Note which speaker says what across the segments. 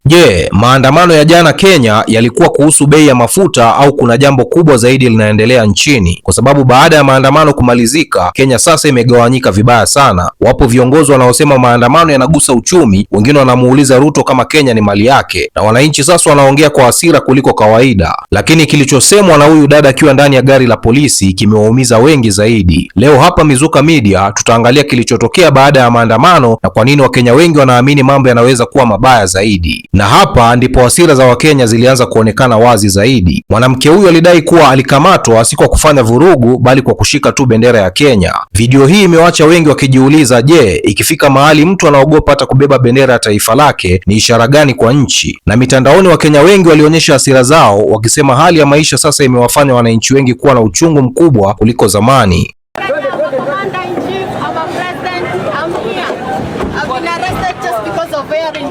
Speaker 1: Je, maandamano ya jana Kenya yalikuwa kuhusu bei ya mafuta au kuna jambo kubwa zaidi linaendelea nchini? Kwa sababu baada ya maandamano kumalizika, Kenya sasa imegawanyika vibaya sana. Wapo viongozi wanaosema maandamano yanagusa uchumi, wengine wanamuuliza Ruto kama Kenya ni mali yake, na wananchi sasa wanaongea kwa hasira kuliko kawaida. Lakini kilichosemwa na huyu dada akiwa ndani ya gari la polisi kimewaumiza wengi zaidi. Leo hapa Mizuka Media tutaangalia kilichotokea baada ya maandamano na kwa nini Wakenya wengi wanaamini mambo yanaweza kuwa mabaya zaidi. Na hapa ndipo hasira za Wakenya zilianza kuonekana wazi zaidi. Mwanamke huyu alidai kuwa alikamatwa si kwa kufanya vurugu bali kwa kushika tu bendera ya Kenya. Video hii imewaacha wengi wakijiuliza, je, ikifika mahali mtu anaogopa hata kubeba bendera ya taifa lake ni ishara gani kwa nchi? Na mitandaoni Wakenya wengi walionyesha hasira zao wakisema hali ya maisha sasa imewafanya wananchi wengi kuwa na uchungu mkubwa kuliko zamani.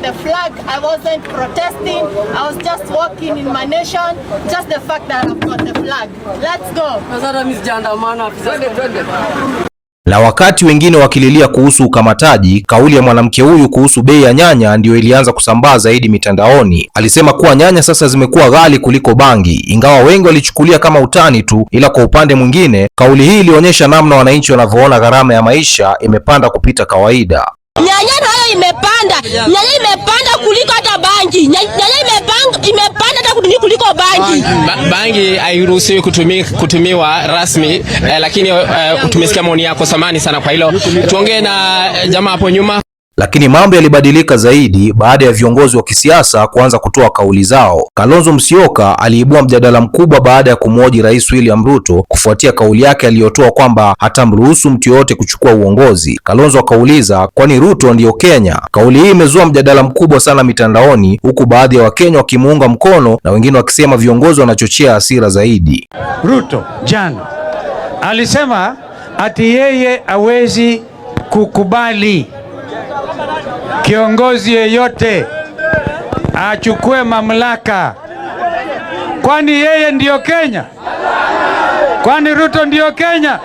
Speaker 2: The flag, I wasn't protesting, I was just walking in my nation, just the fact that I've got the flag. Let's go.
Speaker 1: Na wakati wengine wakililia kuhusu ukamataji, kauli ya mwanamke huyu kuhusu bei ya nyanya ndiyo ilianza kusambaa zaidi mitandaoni. Alisema kuwa nyanya sasa zimekuwa ghali kuliko bangi, ingawa wengi walichukulia kama utani tu, ila kwa upande mwingine, kauli hii ilionyesha namna wananchi wanavyoona gharama ya maisha imepanda kupita kawaida.
Speaker 3: Nyanya nayo imepanda kuliko hata bangi. Nyanya imepanda hata kuliko bangi.
Speaker 4: Bangi hairuhusiwi kutumiwa rasmi, lakini tumesikia maoni yako, samani sana kwa hilo. Tuongee na jamaa hapo nyuma.
Speaker 1: Lakini mambo yalibadilika zaidi baada ya viongozi wa kisiasa kuanza kutoa kauli zao. Kalonzo Musyoka aliibua mjadala mkubwa baada ya kumhoji Rais William Ruto kufuatia kauli yake aliyotoa kwamba hatamruhusu mtu yoyote kuchukua uongozi. Kalonzo akauliza, kwani Ruto ndiyo Kenya? Kauli hii imezua mjadala mkubwa sana mitandaoni, huku baadhi ya Wakenya wakimuunga mkono na wengine wakisema viongozi wanachochea hasira zaidi.
Speaker 5: Ruto jana alisema ati yeye hawezi kukubali kiongozi yeyote achukue mamlaka. Kwani yeye ndiyo Kenya? Kwani Ruto ndiyo Kenya?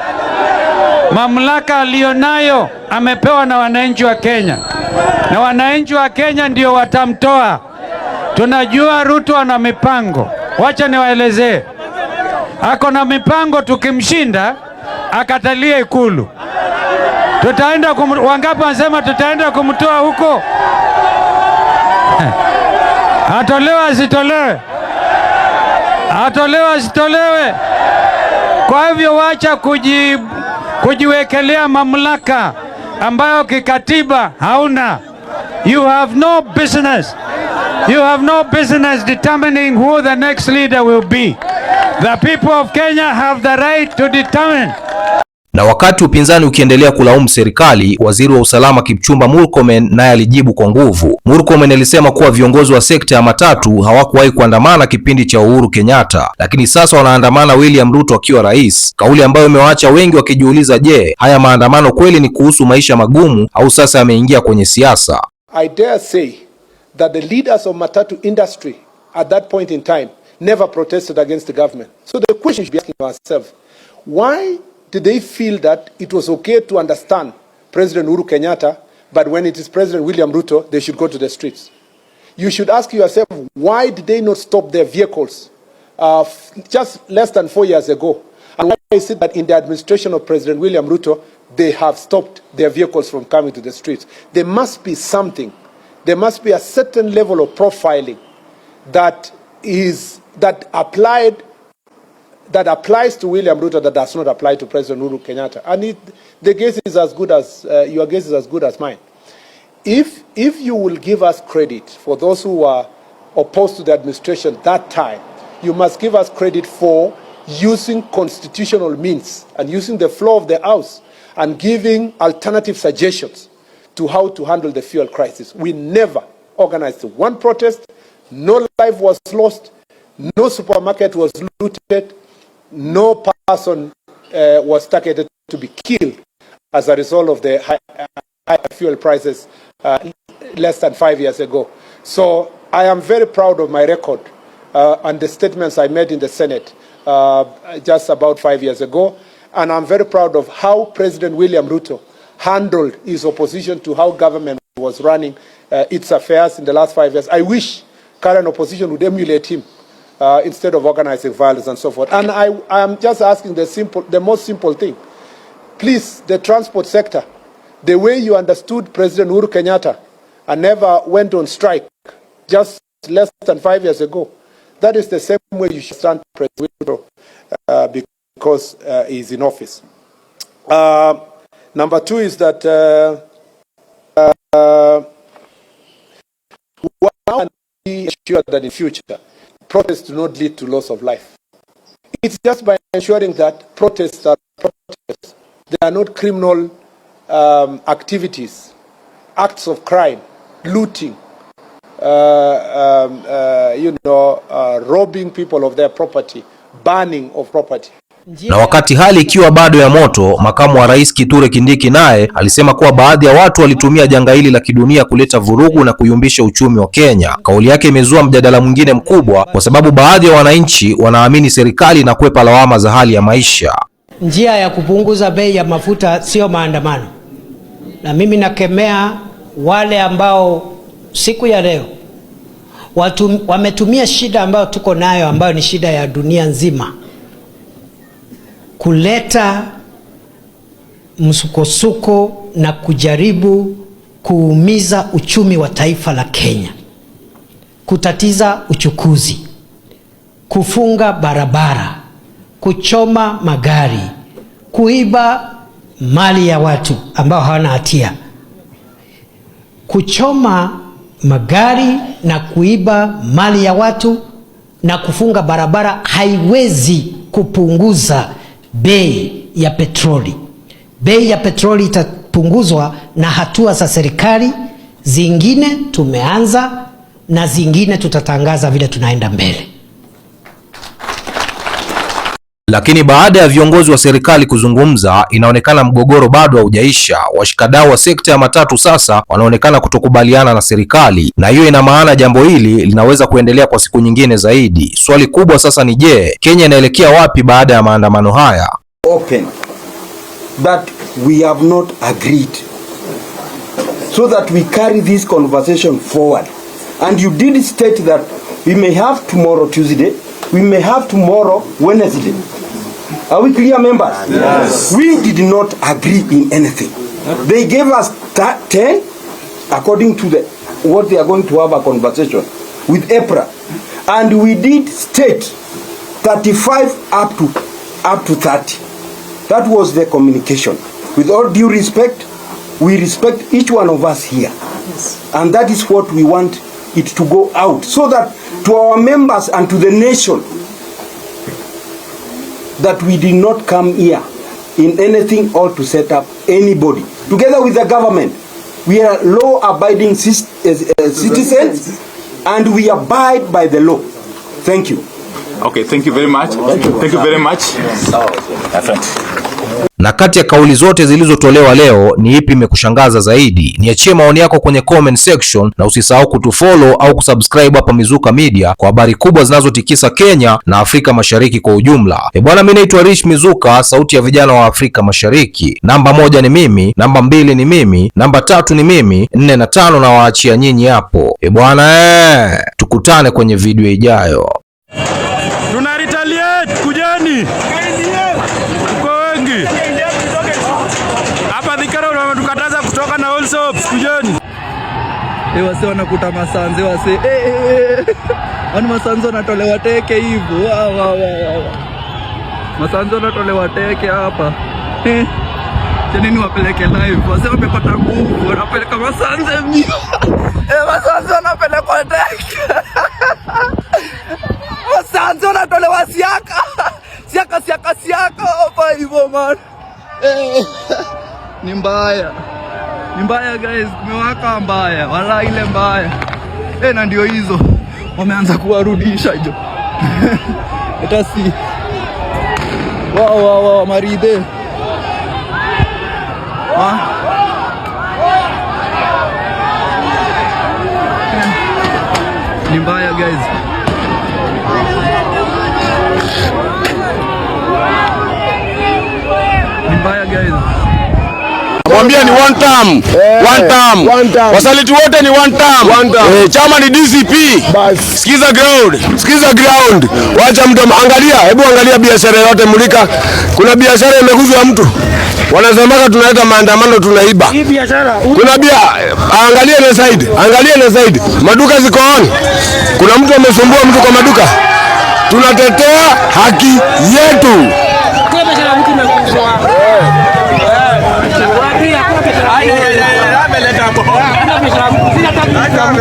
Speaker 5: Mamlaka alionayo amepewa na wananchi wa Kenya, na wananchi wa Kenya ndio watamtoa. Tunajua Ruto ana mipango, wacha niwaelezee. Ako na mipango, tukimshinda akatalie Ikulu. Tutaenda wangapi wanasema tutaenda kumtoa huko? Atolewe asitolewe? Atolewe asitolewe? Kwa hivyo wacha kujiwekelea mamlaka ambayo kikatiba hauna. You have no business determining who the next leader will be. The people of Kenya have the right to determine.
Speaker 1: Na wakati upinzani ukiendelea kulaumu serikali, waziri wa usalama Kipchumba Murkomen naye alijibu kwa nguvu. Murkomen alisema kuwa viongozi wa sekta ya matatu hawakuwahi kuandamana kipindi cha Uhuru Kenyatta, lakini sasa wanaandamana William Ruto akiwa rais. Kauli ambayo imewaacha wengi wakijiuliza, je, haya maandamano kweli ni kuhusu maisha magumu au sasa yameingia kwenye siasa?
Speaker 6: I dare say that the leaders of matatu industry at that point in time never protested against the government. So the question should be asking ourselves, why did they feel that it was okay to understand President Uhuru Kenyatta, but when it is President William Ruto, they should go to the streets? You should ask yourself, why did they not stop their vehicles just less than 4 years ago? And why is it that in the administration of President William Ruto, they have stopped their vehicles from coming to the streets? There must be something. There must be a certain level of profiling that applies to William Ruto that does not apply to President Uhuru Kenyatta. And the guess is as good as your guess is as good as mine. If you will give us credit for those who were opposed to the administration that time, you must give us credit for using constitutional means and using the floor of the House and giving alternative suggestions to how to handle the fuel crisis. We never organized one protest, no life was lost, no supermarket was looted, no person was targeted to be killed as a result of the high fuel prices less than 5 years ago. So I am very proud of my record and the statements I made in the Senate just about 5 years ago. And I'm very proud of how President William Ruto handled his opposition to how government was running its affairs in the last 5 years. I wish current opposition would emulate him instead of organizing violence and so forth. And I am just asking the most simple thing. Please, the transport sector, the way you understood President Uhuru Kenyatta and never went on strike just less than 5 years ago, that is the same way you should stand President Uhuru because he's in office. Number two is that we want to be sure that in future protests do not lead to loss of life. It's just by ensuring that protests are protests. They are not criminal activities, acts of crime, looting, robbing people of their property, burning of property.
Speaker 1: Na wakati hali ikiwa bado ya moto, makamu wa rais Kithure Kindiki naye alisema kuwa baadhi ya watu walitumia janga hili la kidunia kuleta vurugu na kuyumbisha uchumi wa Kenya. Kauli yake imezua mjadala mwingine mkubwa kwa sababu baadhi ya wananchi wanaamini serikali inakwepa lawama za hali ya maisha.
Speaker 7: Njia ya kupunguza bei ya mafuta sio maandamano. Na mimi nakemea wale ambao siku ya leo wametumia shida ambayo tuko nayo, ambayo ni shida ya dunia nzima, kuleta msukosuko na kujaribu kuumiza uchumi wa taifa la Kenya, kutatiza uchukuzi, kufunga barabara, kuchoma magari, kuiba mali ya watu ambao hawana hatia. Kuchoma magari na kuiba mali ya watu na kufunga barabara haiwezi kupunguza bei ya petroli. Bei ya petroli itapunguzwa na hatua za serikali, zingine tumeanza na zingine tutatangaza vile tunaenda mbele.
Speaker 1: Lakini baada ya viongozi wa serikali kuzungumza, inaonekana mgogoro bado haujaisha. Washikadau wa sekta ya matatu sasa wanaonekana kutokubaliana na serikali, na hiyo ina maana jambo hili linaweza kuendelea kwa siku nyingine zaidi. Swali kubwa sasa ni je, Kenya inaelekea wapi baada ya maandamano haya?
Speaker 8: Open that we have not agreed, so that we carry this conversation forward. And you did state that we may have tomorrow Tuesday, we may have tomorrow Wednesday. Are we clear, members? Yes. We did not agree in anything. They gave us 10 according to what they are going to have a conversation with EPRA, and we did state 35 up to 30. That was the communication. With all due respect, we respect each one of us here. Yes. And that is what we want it to go out, so that to our members and to the nation, that we did not come here in anything or to set up anybody. Together with the government, we are law-abiding citizens, and we abide by the law. Thank you.
Speaker 9: Okay, thank you very much. Thank you very much.
Speaker 1: Na kati ya kauli zote zilizotolewa leo, ni ipi imekushangaza zaidi? Niachie maoni yako kwenye comment section, na usisahau kutufollow au kusubscribe hapa Mizuka Media kwa habari kubwa zinazotikisa Kenya na Afrika Mashariki kwa ujumla. Bwana, mimi naitwa Rich Mizuka, sauti ya vijana wa Afrika Mashariki. Namba 1 ni mimi, namba 2 ni mimi, namba 3 ni mimi, 4 na 5 na waachia nyinyi hapo. Bwana, tukutane kwenye video ijayo.
Speaker 5: Tuna retaliate, kujeni. Uko wengi. Hapa Thikara unatukataza kutoka na all soaps, kujeni.
Speaker 10: Wase wanakuta masanze wase. Wani masanze wanatolewa teke hivyo. Masanze wanatolewa teke hapa. Nini wapeleke live? Wase wamepata nguvu, wanapeleka masanze mbio. Masanze wanapeleka teke. Masanze wanatolewa siaka. Siaka hapa hivyo man. Ni mbaya. Ni mbaya guys, kumewaka mbaya. Wala ile mbaya. Na ndio hizo. Wameanza kuwarudisha hiyo. Hata si. Wow, maride. Ni mbaya guys. Ni mbaya guys.
Speaker 11: Mwambie ni one term. One term. Wasaliti wote ni one term. Chama ni DCP. Sikiza ground. Wacha mtu angalia, hebu angalia biashara yote mulika. Kuna biashara imeguzwa mtu. Wanasemaga tunaleta maandamano tunaiba. Hii biashara. Kuna angalia na side. Maduka ziko on. Kuna mtu amesumbua mtu kwa maduka. Tunatetea haki yetu.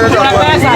Speaker 12: Kuna pesa.